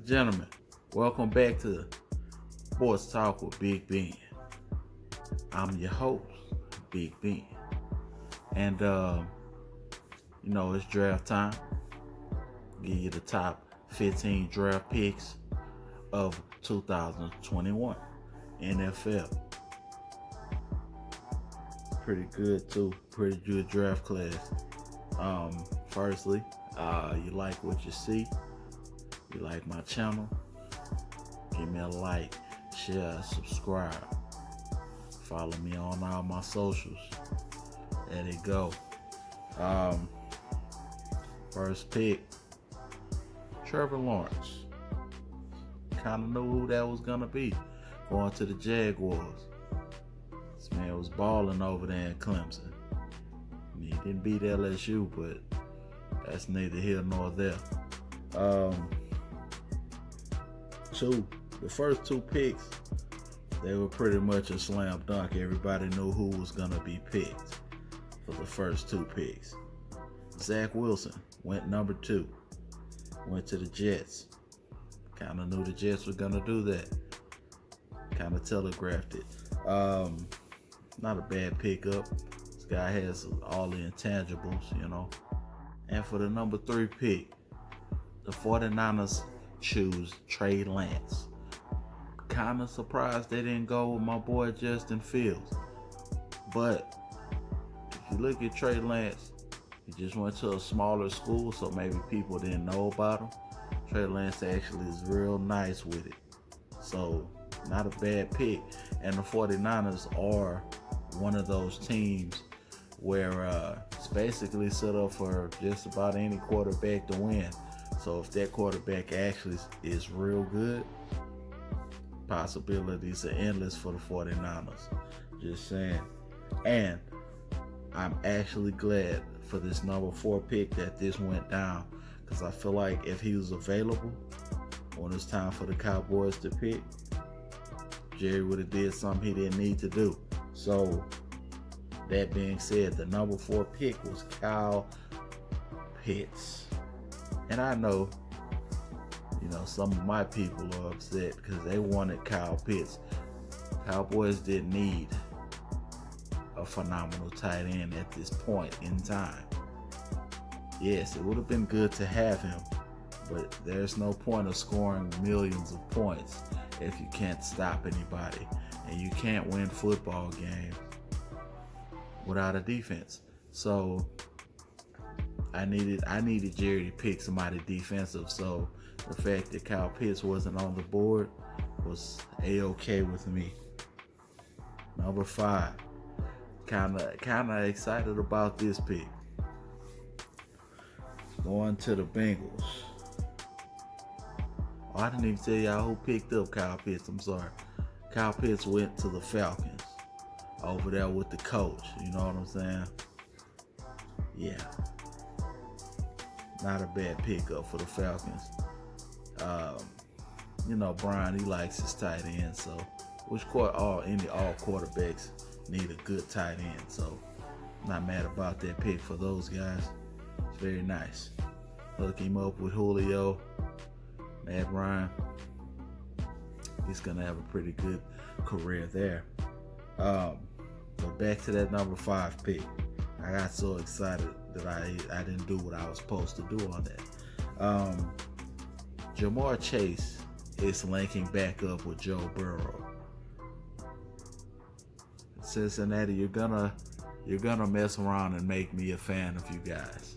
and gentlemen, welcome back to Sports Talk with Big Ben. I'm your host, Big Ben. And, it's draft time. Give you the top 15 draft picks of 2021 NFL. Pretty good, too. Pretty good draft class. Firstly, you like what you see. You like my channel, give me a like, share, subscribe. Follow me on all my socials. There they go. First pick, Trevor Lawrence. Kind of knew who that was going to be going to the Jaguars. This man was balling over there in Clemson. He didn't beat LSU, but that's neither here nor there. The first two picks, they were pretty much a slam dunk. Everybody knew who was going to be picked for the first two picks. Zach Wilson went number 2. Went to the Jets. Kind of knew the Jets were going to do that. Kind of telegraphed it. Not a bad pickup. This guy has all the intangibles, And for the number 3 pick, the 49ers choose Trey Lance. Kind of surprised they didn't go with my boy Justin Fields. But if you look at Trey Lance, he just went to a smaller school, so maybe people didn't know about him. Trey Lance actually is real nice with it. So, not a bad pick. And the 49ers are one of those teams where it's basically set up for just about any quarterback to win. So if that quarterback actually is real good, possibilities are endless for the 49ers. Just saying. And I'm actually glad for this number 4 pick that this went down, because I feel like if he was available when it's time for the Cowboys to pick, Jerry would have did something he didn't need to do. So that being said, the number 4 pick was Kyle Pitts. And I know, some of my people are upset because they wanted Kyle Pitts. Cowboys didn't need a phenomenal tight end at this point in time. Yes, it would have been good to have him, but there's no point of scoring millions of points if you can't stop anybody, and you can't win football games without a defense. So I needed Jerry to pick somebody defensive. So the fact that Kyle Pitts wasn't on the board was A-okay with me. Number 5, kinda excited about this pick. Going to the Bengals. Oh, I didn't even tell y'all who picked up Kyle Pitts. I'm sorry. Kyle Pitts went to the Falcons. Over there with the coach. You know what I'm saying? Yeah. Not a bad pickup for the Falcons. Brian, he likes his tight end, so all quarterbacks need a good tight end, so not mad about that pick for those guys. It's very nice. Hook him up with Julio, Matt Ryan. He's gonna have a pretty good career there. But back to that number 5 pick. I got so excited that I didn't do what I was supposed to do on that. Ja'Marr Chase is linking back up with Joe Burrow. Cincinnati, you're gonna mess around and make me a fan of you guys.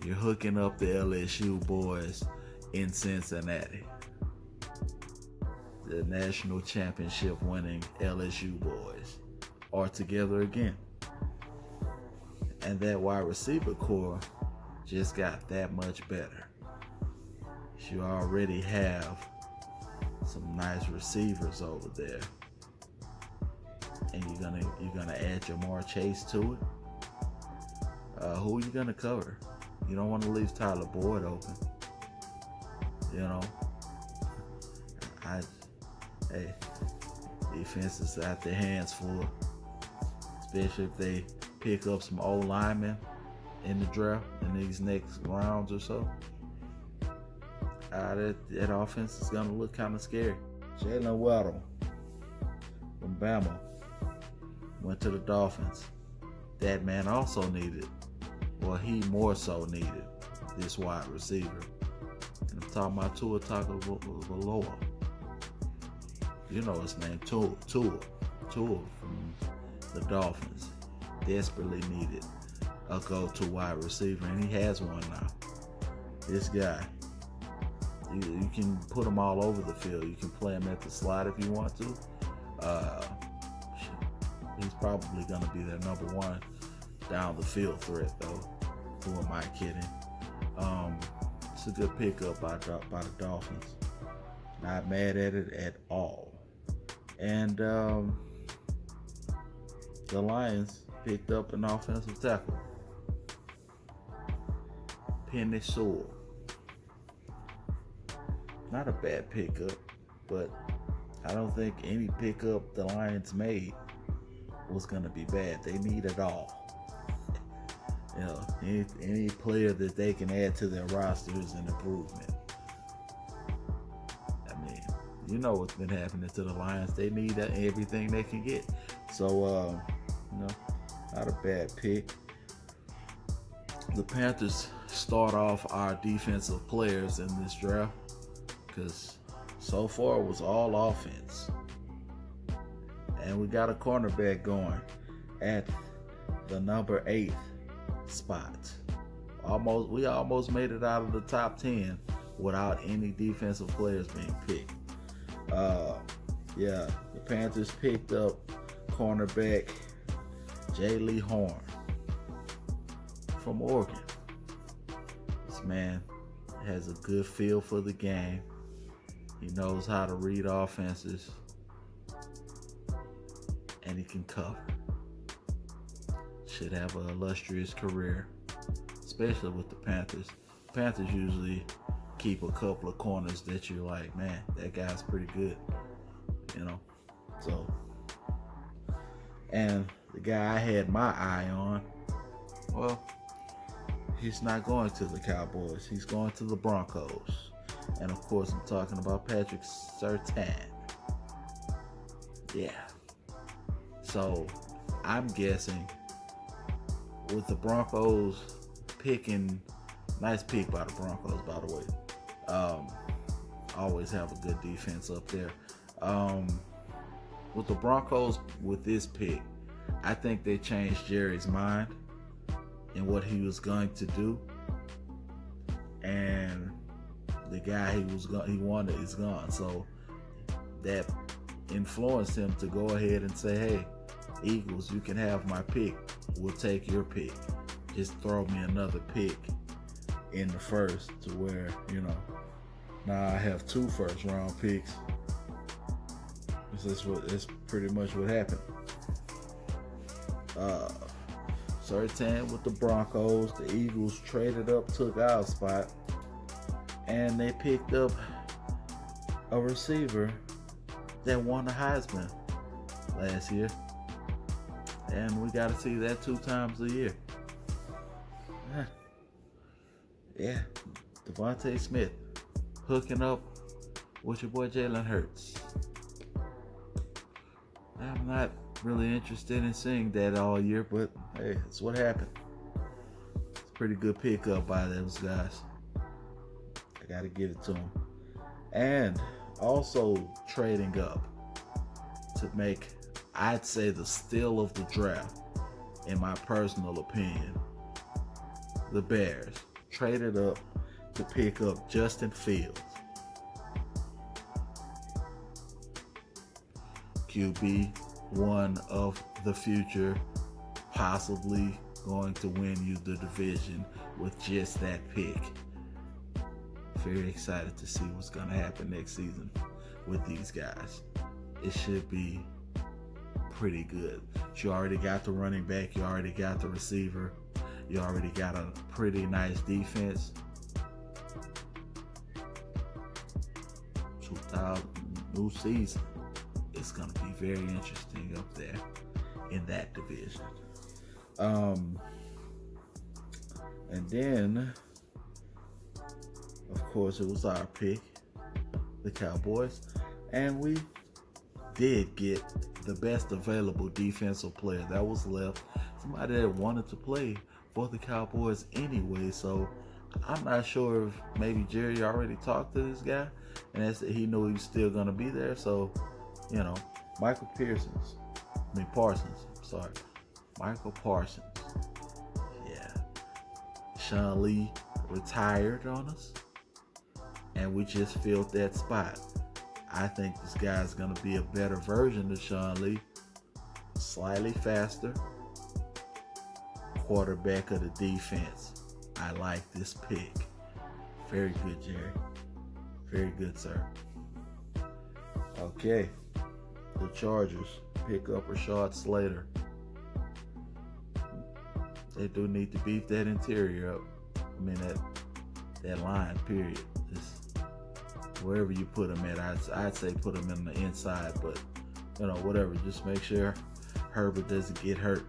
You're hooking up the LSU boys in Cincinnati. The national championship winning LSU boys are together again. And that wide receiver core just got that much better. You already have some nice receivers over there. And you're gonna add Ja'Marr Chase to it. Who are you gonna cover? You don't want to leave Tyler Boyd open. Defenses out their hands full, especially if they pick up some old linemen in the draft in these next rounds or so. that offense is going to look kind of scary. Jalen Waddle from Bama went to the Dolphins. That man also needed, well, he more so needed this wide receiver. And I'm talking about Tua Tagovailoa. You know his name, Tua from the Dolphins. Desperately needed a go-to wide receiver, and he has one now. This guy, you can put him all over the field. You can play him at the slot if you want to. He's probably going to be their number one down the field threat, though. Who am I kidding? It's a good pickup by the Dolphins. Not mad at it at all. And the Lions picked up an offensive tackle, Penei Sewell. Not a bad pickup, but I don't think any pickup the Lions made was going to be bad. They need it all. You know, any player that they can add to their roster is an improvement. I mean, you know what's been happening to the Lions. They need everything they can get. So, not a bad pick. The Panthers start off our defensive players in this draft because so far it was all offense. And we got a cornerback going at the number 8 spot. We almost made it out of the top 10 without any defensive players being picked. The Panthers picked up cornerback Jaylee Horn from Oregon. This man has a good feel for the game. He knows how to read offenses, and he can cover. Should have an illustrious career, especially with the Panthers. Panthers usually keep a couple of corners that you're like, man, that guy's pretty good, you know. So, and the guy I had my eye on, well, he's not going to the Cowboys. He's going to the Broncos. And of course, I'm talking about Patrick Surtain. Yeah. So, I'm guessing with the Broncos picking, nice pick by the Broncos, by the way. Always have a good defense up there. With the Broncos, with this pick, I think they changed Jerry's mind and what he was going to do, and the guy he wanted is gone. So that influenced him to go ahead and say, "Hey, Eagles, you can have my pick. We'll take your pick. Just throw me another pick in the first, to where, now I have 2 first-round picks." That's pretty much what happened. Surtain with the Broncos. The Eagles traded up, took our spot, and they picked up a receiver that won the Heisman last year. And we got to see that 2 times a year. Yeah, Devontae Smith hooking up with your boy Jalen Hurts. I'm not really interested in seeing that all year, but hey, it's what happened. It's a pretty good pickup by those guys. I got to give it to them. And also trading up to make, I'd say, the steal of the draft, in my personal opinion. The Bears traded up to pick up Justin Fields, QB1 of the future, possibly going to win you the division with just that pick. Very excited to see what's going to happen next season with these guys. It should be pretty good. You already got the running back, you already got the receiver, you already got a pretty nice defense. 2000 new season. It's going to be very interesting up there in that division. And then, Of course, it was our pick, the Cowboys, and we did get the best available defensive player that was left. Somebody that wanted to play for the Cowboys anyway. So I'm not sure if maybe Jerry already talked to this guy and he knew he was still going to be there. So, Michael Parsons. Sorry. Michael Parsons. Yeah. Sean Lee retired on us, and we just filled that spot. I think this guy's going to be a better version of Sean Lee. Slightly faster. Quarterback of the defense. I like this pick. Very good, Jerry. Very good, sir. Okay. The Chargers pick up Rashad Slater. They do need to beef that interior up. I mean, that line, period. Just wherever you put him at, I'd say put him in the inside, but whatever. Just make sure Herbert doesn't get hurt,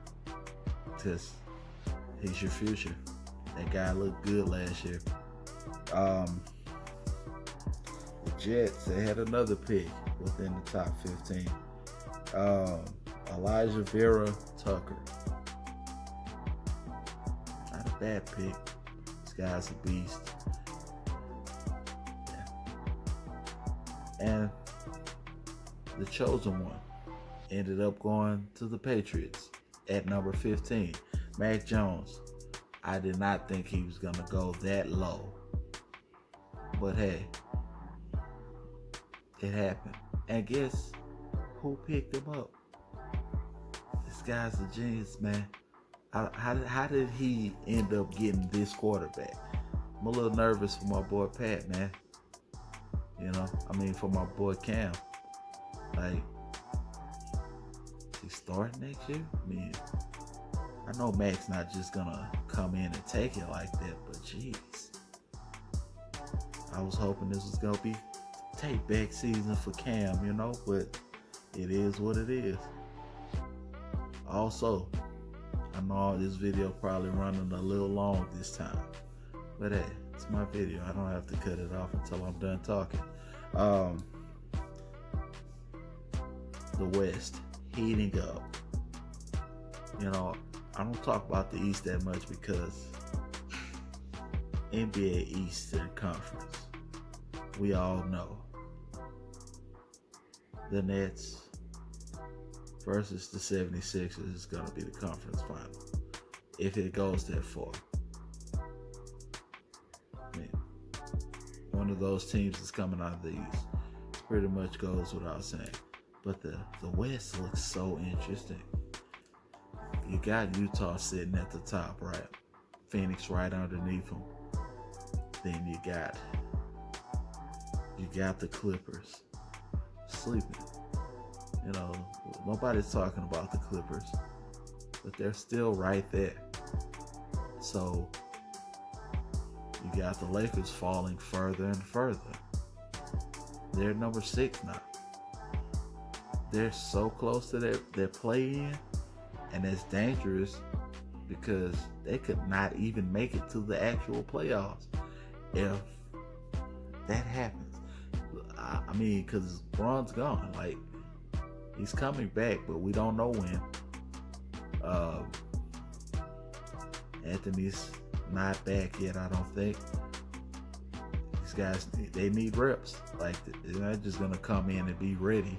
because he's your future. That guy looked good last year. The Jets, they had another pick within the top 15. Elijah Vera Tucker. Not a bad pick. This guy's a beast. Yeah. And the chosen one ended up going to the Patriots at number 15. Mac Jones. I did not think he was going to go that low. But hey, it happened. And guess who picked him up? This guy's a genius, man. How did he end up getting this quarterback? I'm a little nervous for my boy Pat, man. For my boy Cam. Like, is he starting next year? I know Mac's not just gonna come in and take it like that, but jeez. I was hoping this was gonna be take back season for Cam, but it is what it is. Also, I know this video probably running a little long this time, but hey, it's my video. I don't have to cut it off until I'm done talking. The West heating up. I don't talk about the East that much because NBA Eastern Conference, we all know the Nets versus the 76ers is going to be the conference final, if it goes that far. One of those teams is coming out of the East. It pretty much goes without saying. But the West looks so interesting. You got Utah sitting at the top, right? Phoenix right underneath them. Then you got the Clippers sleeping. Nobody's talking about the Clippers, but they're still right there. So you got the Lakers falling further and further. They're number 6 now. They're so close to their play-in, and it's dangerous because they could not even make it to the actual playoffs if that happens. Because Bron's gone. Like, he's coming back, but we don't know when. Anthony's not back yet, I don't think. These guys, they need reps. Like, they're not just gonna come in and be ready.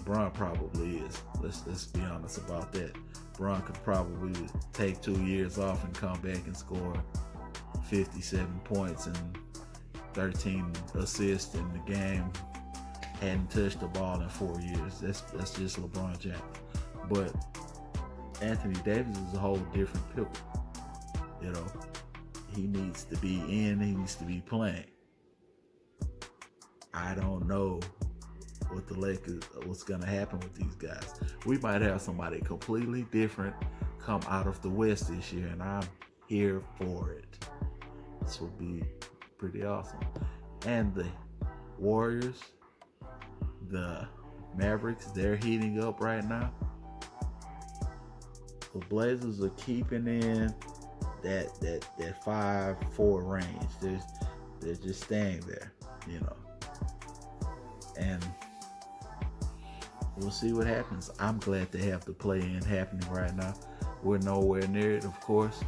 Bron probably is. Let's be honest about that. Bron could probably take 2 years off and come back and score 57 points and 13 assists in the game. Hadn't touched the ball in 4 years. That's just LeBron James. But Anthony Davis is a whole different pickle. He needs to be in. He needs to be playing. I don't know with the Lakers, what's going to happen with these guys. We might have somebody completely different come out of the West this year, and I'm here for it. This will be pretty awesome. And the Warriors, the Mavericks, they're heating up right now. The Blazers are keeping in that 5-4 range. They're just staying there, you know. And we'll see what happens. I'm glad to have the play-in happening right now. We're nowhere near it, of course.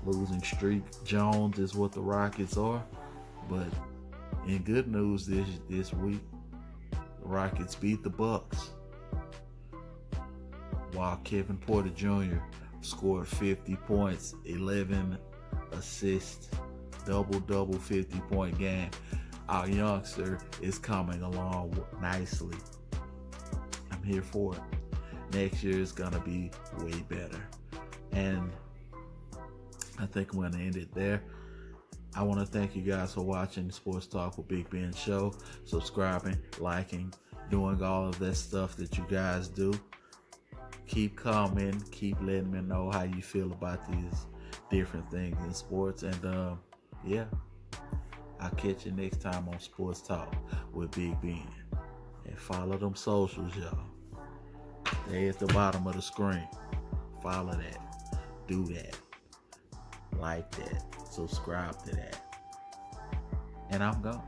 Losing streak Jones is what the Rockets are. But in good news this week, the Rockets beat the Bucks, while Kevin Porter Jr. scored 50 points, 11 assists, double 50-point game. Our youngster is coming along nicely. I'm here for it. Next year is gonna be way better. And I think I'm gonna end it there. I want to thank you guys for watching Sports Talk with Big Ben show, subscribing, liking, doing all of that stuff that you guys do. Keep commenting, keep letting me know how you feel about these different things in sports. And yeah, I'll catch you next time on Sports Talk with Big Ben. And follow them socials, y'all. They're at the bottom of the screen. Follow that. Do that. Like that. Subscribe to that. And I'm gone.